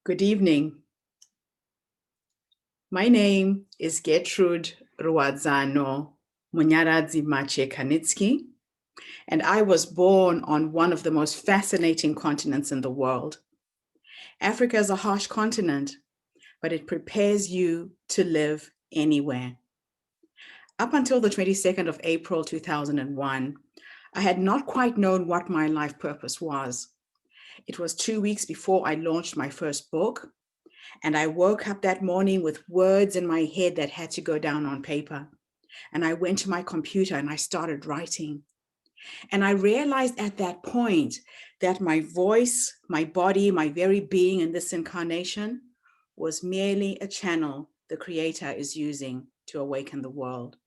Good evening. My name is Gertrude Ruadzano Munyaradzi Mache Kanitsky, and I was born on one of the most fascinating continents in the world. Africa is a harsh continent, but it prepares you to live anywhere. Up until the 22nd of April 2001, I had not quite known what my life purpose was. It was 2 weeks before I launched my first book, and I woke up that morning with words in my head that had to go down on paper. And I went to my computer and I started writing. And I realized at that point that my voice, my body, my very being in this incarnation was merely a channel the Creator is using to awaken the world.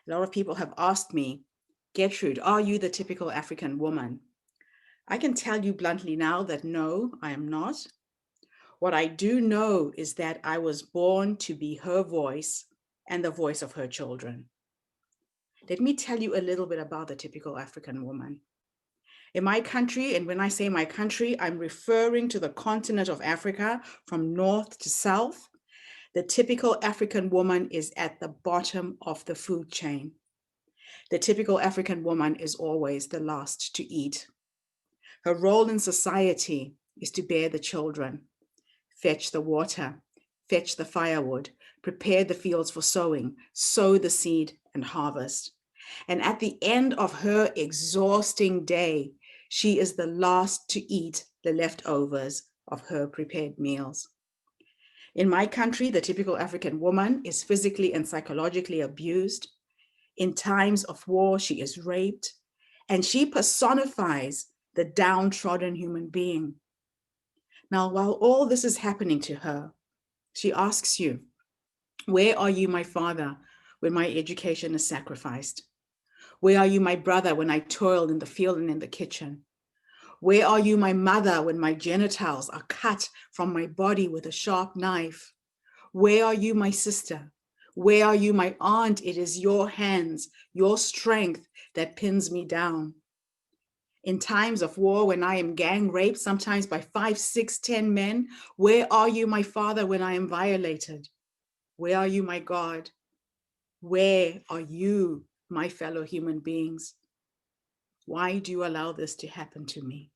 A lot of people have asked me, Gertrude, are you the typical African woman? I can tell you bluntly now that no, I am not. What I do know is that I was born to be her voice and the voice of her children. Let me tell you a little bit about the typical African woman. In my country, and when I say my country, I'm referring to the continent of Africa from north to south. The typical African woman is at the bottom of the food chain. The typical African woman is always the last to eat. Her role in society is to bear the children, fetch the water, fetch the firewood, prepare the fields for sowing, sow the seed and harvest. And at the end of her exhausting day, she is the last to eat the leftovers of her prepared meals. In my country, the typical African woman is physically and psychologically abused. In times of war, she is raped, and she personifies the downtrodden human being. Now, while all this is happening to her, she asks you, where are you, my father, when my education is sacrificed? Where are you, my brother, when I toil in the field and in the kitchen? Where are you, my mother, when my genitals are cut from my body with a sharp knife? Where are you, my sister? Where are you, my aunt? It is your hands, your strength that pins me down. In times of war, when I am gang raped, sometimes by 5, 6, 10 men, where are you, my father, when I am violated? Where are you, my God? Where are you, my fellow human beings? Why do you allow this to happen to me?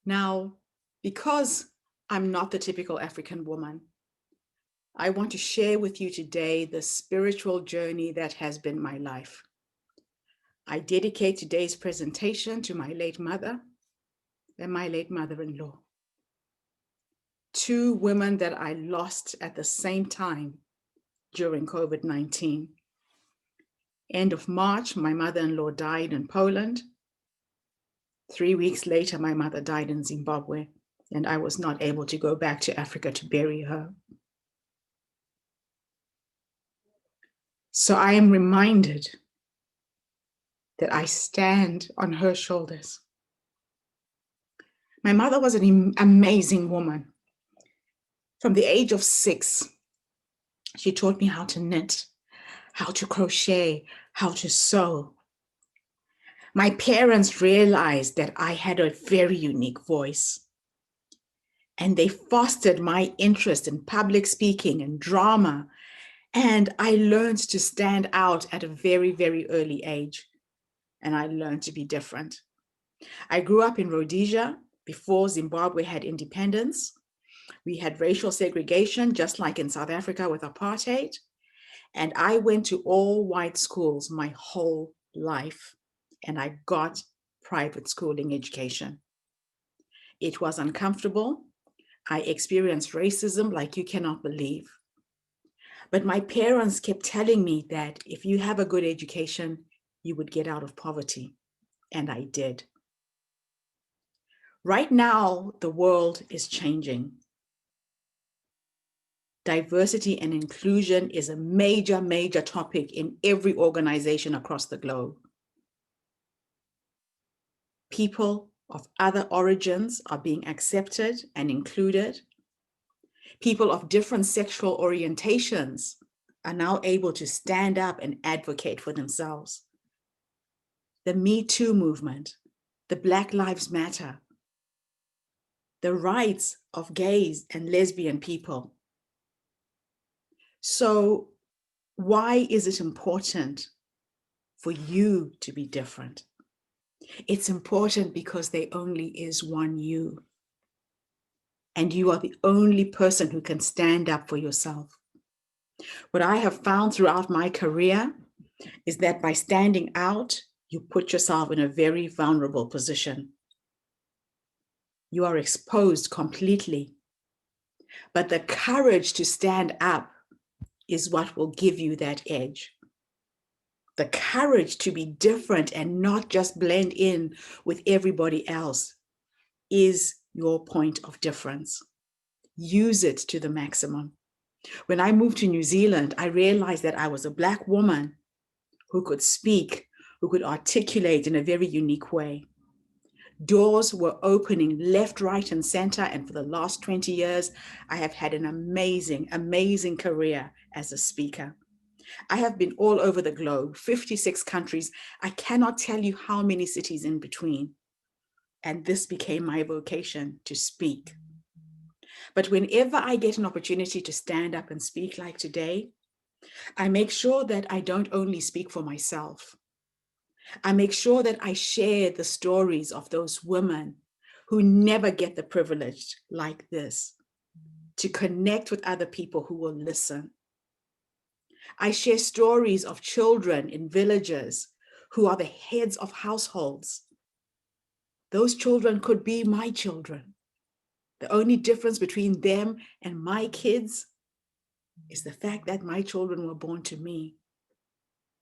Now, because I'm not the typical African woman, I want to share with you today the spiritual journey that has been my life. I dedicate today's presentation to my late mother and my late mother-in-law. Two women that I lost at the same time during COVID-19. End of March, my mother-in-law died in Poland. 3 weeks later, my mother died in Zimbabwe, and I was not able to go back to Africa to bury her. So I am reminded that I stand on her shoulders. My mother was an amazing woman. From the age of 6, she taught me how to knit, how to crochet, how to sew. My parents realized that I had a very unique voice, and they fostered my interest in public speaking and drama, and I learned to stand out at a very, very early age, and I learned to be different. I grew up in Rhodesia before Zimbabwe had independence. We had racial segregation, just like in South Africa with apartheid. And I went to all white schools my whole life, and I got private schooling education. It was uncomfortable. I experienced racism like you cannot believe. But my parents kept telling me that if you have a good education, you would get out of poverty. And I did. Right now, the world is changing. Diversity and inclusion is a major, major topic in every organization across the globe. People of other origins are being accepted and included. People of different sexual orientations are now able to stand up and advocate for themselves. The Me Too movement, the Black Lives Matter, the rights of gays and lesbian people. So why is it important for you to be different? It's important because there only is one you. And you are the only person who can stand up for yourself. What I have found throughout my career is that by standing out, you put yourself in a very vulnerable position. You are exposed completely. But the courage to stand up is what will give you that edge. The courage to be different and not just blend in with everybody else is your point of difference. Use it to the maximum. When I moved to New Zealand, I realized that I was a Black woman who could speak, who could articulate in a very unique way. Doors were opening left, right, and center. And for the last 20 years, I have had an amazing, amazing career as a speaker. I have been all over the globe, 56 countries. I cannot tell you how many cities in between. And this became my vocation, to speak. But whenever I get an opportunity to stand up and speak like today, I make sure that I don't only speak for myself. I make sure that I share the stories of those women who never get the privilege like this, to connect with other people who will listen. I share stories of children in villages who are the heads of households. Those children could be my children. The only difference between them and my kids is the fact that my children were born to me.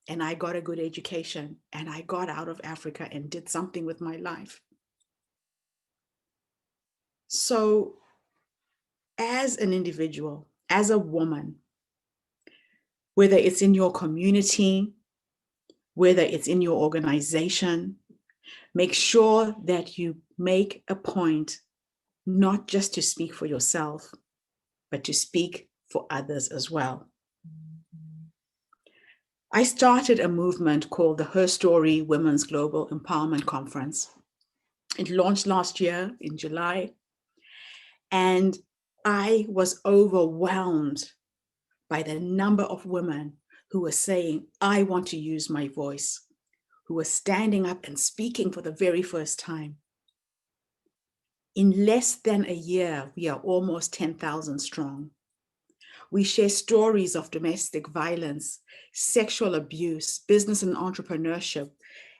And I got a good education, and I got out of Africa and did something with my life. So as an individual, as a woman, whether it's in your community, whether it's in your organization, make sure that you make a point not just to speak for yourself, but to speak for others as well. I started a movement called the HerStory Women's Global Empowerment Conference. It launched last year in July, and I was overwhelmed by the number of women who were saying, I want to use my voice, who were standing up and speaking for the very first time. In less than a year, we are almost 10,000 strong. We share stories of domestic violence, sexual abuse, business and entrepreneurship,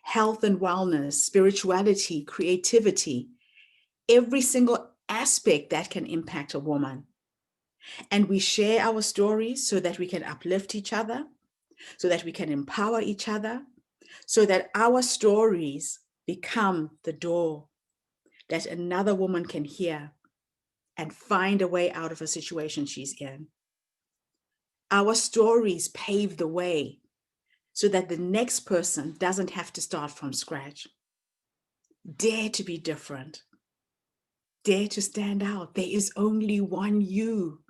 health and wellness, spirituality, creativity, every single aspect that can impact a woman. And we share our stories so that we can uplift each other, so that we can empower each other, so that our stories become the door that another woman can hear and find a way out of a situation she's in. Our stories pave the way so that the next person doesn't have to start from scratch. Dare to be different. Dare to stand out. There is only one you.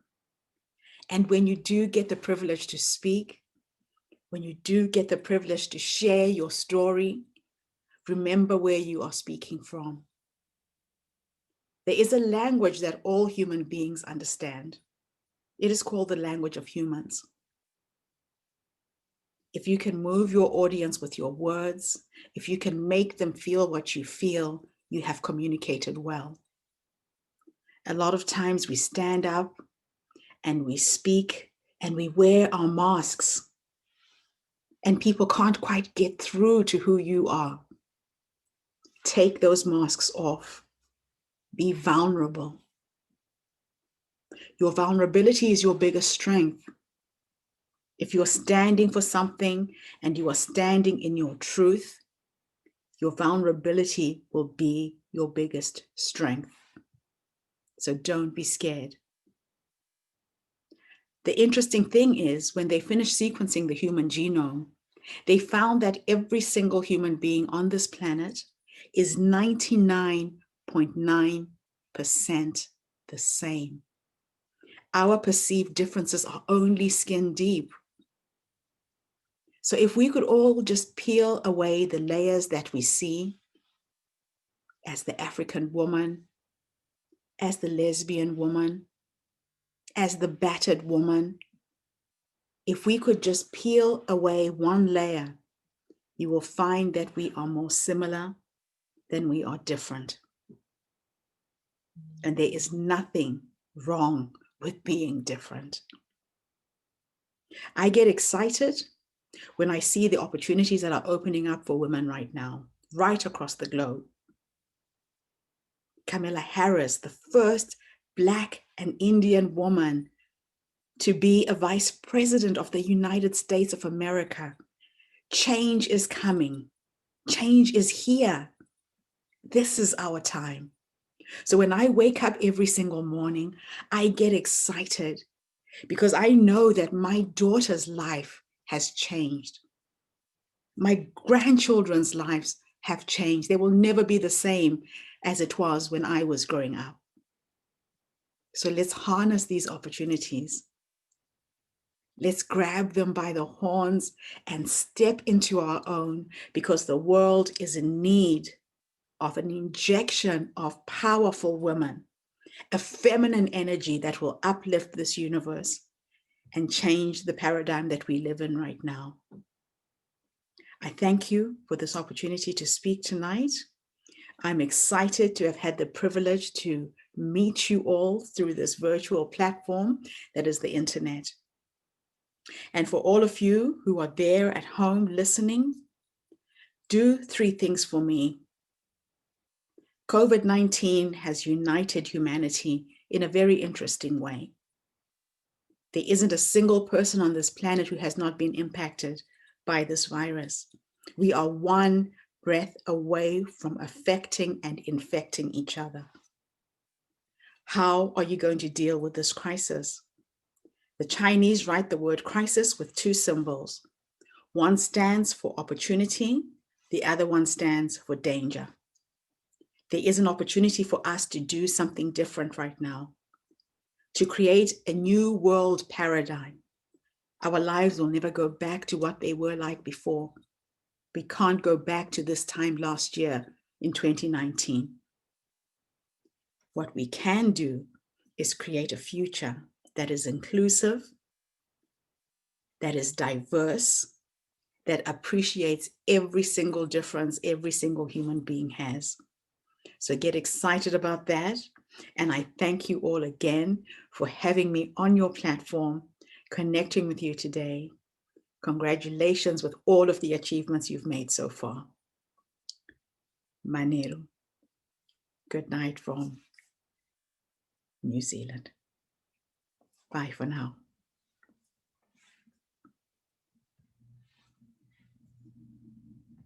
And when you do get the privilege to speak, when you do get the privilege to share your story, remember where you are speaking from. There is a language that all human beings understand. It is called the language of humans. If you can move your audience with your words, if you can make them feel what you feel, you have communicated well. A lot of times we stand up and we speak and we wear our masks, and people can't quite get through to who you are. Take those masks off. Be vulnerable. Your vulnerability is your biggest strength. If you're standing for something and you are standing in your truth, your vulnerability will be your biggest strength. So don't be scared. The interesting thing is, when they finished sequencing the human genome, they found that every single human being on this planet is 99.9% the same. Our perceived differences are only skin deep. So if we could all just peel away the layers that we see as the African woman, as the lesbian woman, as the battered woman, if we could just peel away one layer, you will find that we are more similar than we are different. And there is nothing wrong with being different. I get excited when I see the opportunities that are opening up for women right now, right across the globe. Kamala Harris, the first Black and Indian woman to be a vice president of the United States of America. Change is coming. Change is here. This is our time. So when I wake up every single morning, I get excited because I know that my daughter's life has changed. My grandchildren's lives have changed. They will never be the same as it was when I was growing up. So let's harness these opportunities. Let's grab them by the horns and step into our own, because the world is in need of an injection of powerful women, a feminine energy that will uplift this universe and change the paradigm that we live in right now. I thank you for this opportunity to speak tonight. I'm excited to have had the privilege to meet you all through this virtual platform that is the internet. And for all of you who are there at home listening, do 3 things for me. COVID-19 has united humanity in a very interesting way. There isn't a single person on this planet who has not been impacted by this virus. We are one breath away from affecting and infecting each other. How are you going to deal with this crisis? The Chinese write the word crisis with 2 symbols. One stands for opportunity, the other one stands for danger. There is an opportunity for us to do something different right now, to create a new world paradigm. Our lives will never go back to what they were like before. We can't go back to this time last year in 2019. What we can do is create a future that is inclusive, that is diverse, that appreciates every single difference every single human being has. So get excited about that. And I thank you all again for having me on your platform, connecting with you today. Congratulations with all of the achievements you've made so far. Manero. Good night from New Zealand. Bye for now.